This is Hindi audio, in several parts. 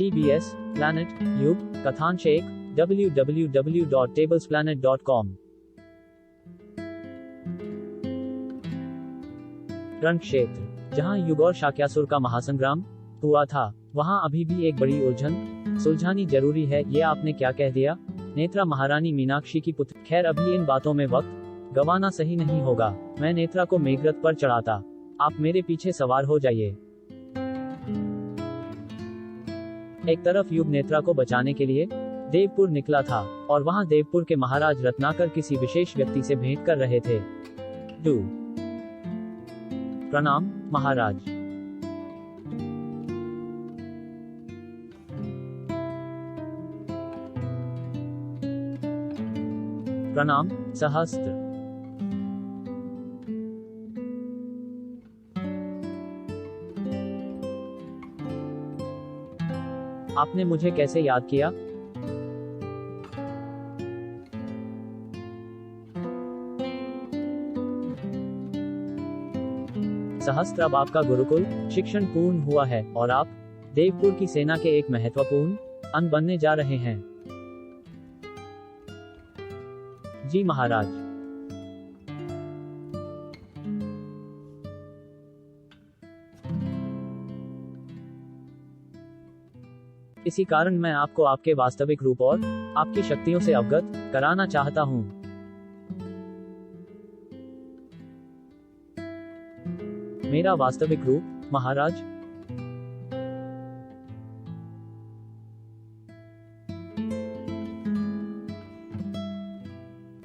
TBS, Planet, युग, कथांश 1, www.tablesplanet.com। रण क्षेत्र, जहां युग और शाक्यासुर का महासंग्राम हुआ था, वहां अभी भी एक बड़ी उलझन सुलझानी जरूरी है। ये आपने क्या कह दिया? नेत्रा महारानी मीनाक्षी की पुत्री। खैर, अभी इन बातों में वक्त गवाना सही नहीं होगा। मैं नेत्रा को मेघरथ पर चढ़ाता, आप मेरे पीछे सवार हो जाइए। एक तरफ युग नेत्रा को बचाने के लिए देवपुर निकला था, और वहां देवपुर के महाराज रत्नाकर किसी विशेष व्यक्ति से भेंट कर रहे थे। प्रणाम महाराज। प्रणाम सहस्त्र। आपने मुझे कैसे याद किया? सहस्त्र, अब आपका गुरुकुल शिक्षण पूर्ण हुआ है और आप देवपुर की सेना के एक महत्वपूर्ण अंग बनने जा रहे हैं। जी महाराज। इसी कारण मैं आपको आपके वास्तविक रूप और आपकी शक्तियों से अवगत कराना चाहता हूं। मेरा वास्तविक रूप महाराज?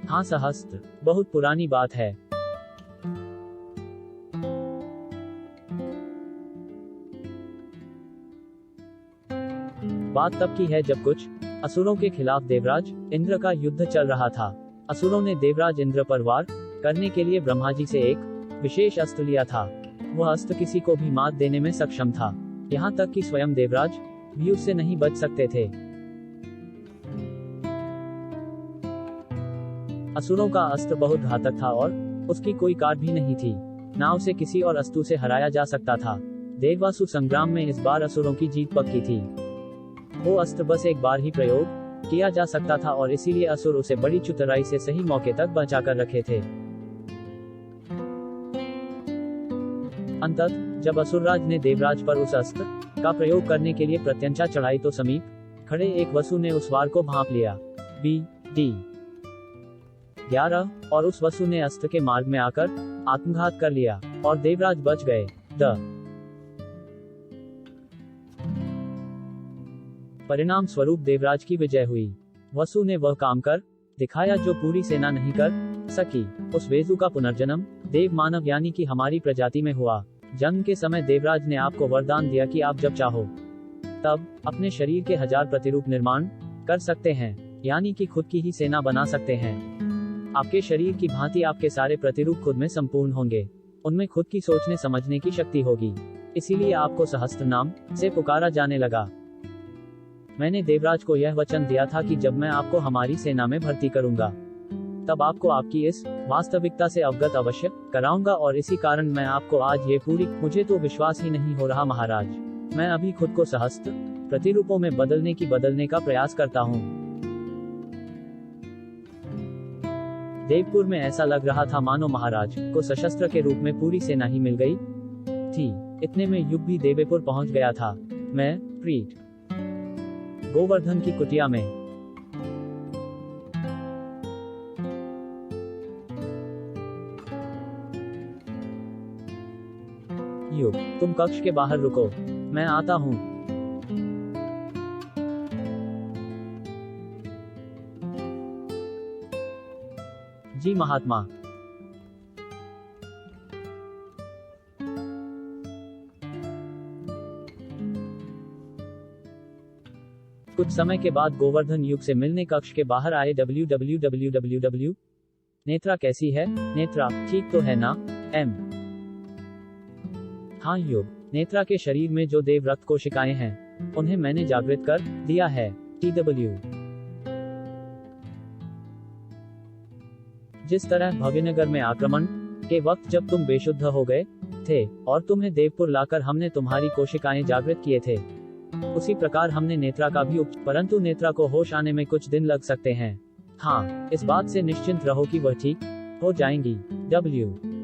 हाँ सहस्त्र, बहुत पुरानी बात है। बात तब की है जब कुछ असुरों के खिलाफ देवराज इंद्र का युद्ध चल रहा था। असुरों ने देवराज इंद्र पर वार करने के लिए ब्रह्मा जी से एक विशेष अस्त्र लिया था। वह अस्त्र किसी को भी मात देने में सक्षम था, यहाँ तक कि स्वयं देवराज भी उससे नहीं बच सकते थे। असुरों का अस्त्र बहुत घातक था और उसकी कोई काट भी नहीं थी, ना उसे किसी और अस्तु से हराया जा सकता था। देवासुर संग्राम में इस बार असुरों की जीत पक्की थी। वो अस्त्र बस एक बार ही प्रयोग किया जा सकता था और इसीलिए असुर उसे बड़ी चतुराई से सही मौके तक बचा कर रखे थे। अंततः जब असुरराज ने देवराज पर उस अस्त्र का प्रयोग करने के लिए प्रत्यंचा चढ़ाई तो समीप खड़े एक वसु ने उस वार को भांप लिया। BD 11 और उस वसु ने अस्त्र के मार्ग में आकर आत्मघात कर लिया और देवराज बच गए। परिणाम स्वरूप देवराज की विजय हुई। वसु ने वह काम कर दिखाया जो पूरी सेना नहीं कर सकी। उस वेजु का पुनर्जन्म देव मानव यानी कि हमारी प्रजाति में हुआ। जन्म के समय देवराज ने आपको वरदान दिया कि आप जब चाहो तब अपने शरीर के 1000 प्रतिरूप निर्माण कर सकते हैं, यानी कि खुद की ही सेना बना सकते हैं। आपके शरीर की भांति आपके सारे प्रतिरूप खुद में संपूर्ण होंगे। उनमें खुद की सोचने समझने की शक्ति होगी। इसीलिए आपको सहस्त्र नाम से पुकारा जाने लगा। मैंने देवराज को यह वचन दिया था कि जब मैं आपको हमारी सेना में भर्ती करूंगा तब आपको आपकी इस वास्तविकता से अवगत अवश्य कराऊंगा, और इसी कारण मैं आपको आज ये पूरी मुझे तो विश्वास ही नहीं हो रहा महाराज। मैं अभी खुद को सहस्त्र प्रतिरूपों में बदलने का प्रयास करता हूँ। देवपुर में ऐसा लग रहा था मानो महाराज को सशस्त्र के रूप में पूरी सेना ही मिल गई थी। इतने में युग भी देवपुर पहुंच गया था। मैं प्रीत गोवर्धन की कुटिया में। युग, तुम कक्ष के बाहर रुको, मैं आता हूं। जी महात्मा। कुछ समय के बाद गोवर्धन युग से मिलने कक्ष के बाहर आए। www। नेत्रा कैसी है? नेत्रा ठीक तो है ना? M। हाँ युग, नेत्रा के शरीर में जो देव रक्त कोशिकाएं हैं उन्हें मैंने जागृत कर दिया है। TW। जिस तरह भव्यनगर में आक्रमण के वक्त जब तुम बेशुद्ध हो गए थे और तुम्हें देवपुर लाकर हमने तुम्हारी कोशिकाएं जागृत किए थे, उसी प्रकार हमने नेत्रा का भी परंतु नेत्रा को होश आने में कुछ दिन लग सकते हैं। हाँ, इस बात से निश्चिंत रहो कि वह ठीक हो जाएंगी। W